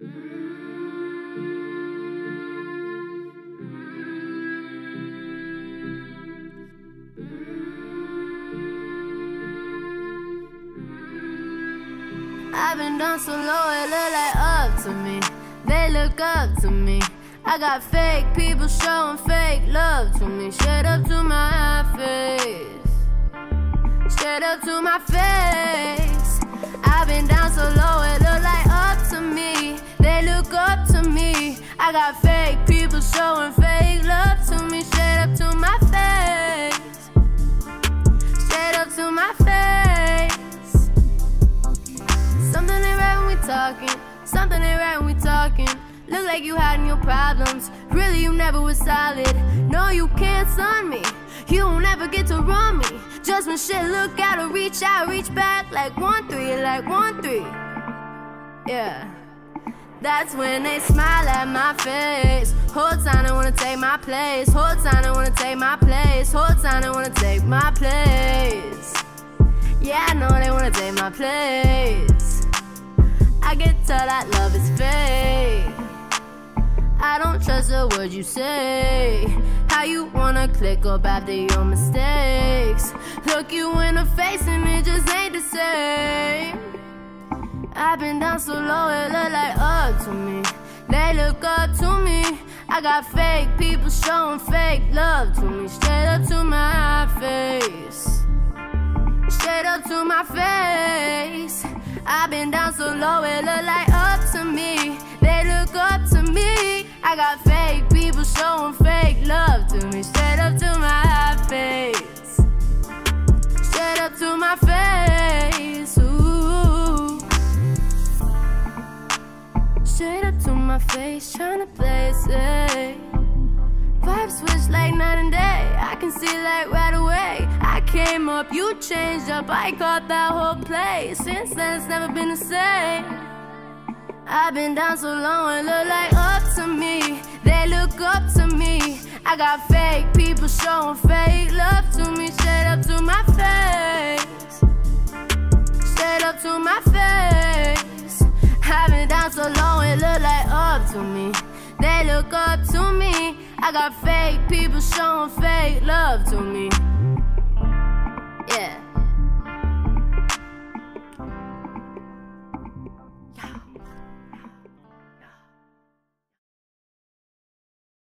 I've been down so low, it look like up to me. They look up to me. I got fake people showing fake love to me. Straight up to my face. Straight up to my face. I've been down so low, it look like up to me. They look up to me. I got fake people showing fake love to me. Straight up to my face. Straight up to my face. Something ain't right when we talking. Something ain't right when we talking. Look like you hiding your problems. Really, you never was solid. No, you can't son me. You won't ever get to run me. Just when shit look out or reach out, reach back like 1-3, like 1-3. Yeah. That's when they smile at my face. Whole time they wanna take my place. Whole time they wanna take my place. Whole time they wanna take my place. Yeah, I know they wanna take my place. I get told that love is fake. I don't trust a word you say. How you wanna click up after your mistakes? Look you in the face and it just ain't the same. I've been down so low, it look like up to me. They look up to me. I got fake people showing fake love to me. Straight up to my face. Straight up to my face. I've been down so low, it look like up to me. They look up to me. I got fake people showing fake love to me. Straight up to my face. Straight up to my face. Ooh. Straight up to my face, tryna play it safe. Vibes switch like night and day. I can see like right away. I came up, you changed up. I caught that whole play. Since then it's never been the same. I've been down so long, it look like up to me. They look up to me. I got fake people showing fake love to me. Straight up to my face. Straight up to my face. I've been down so long, it look like up to me. They look up to me. I got fake people showing fake love to me.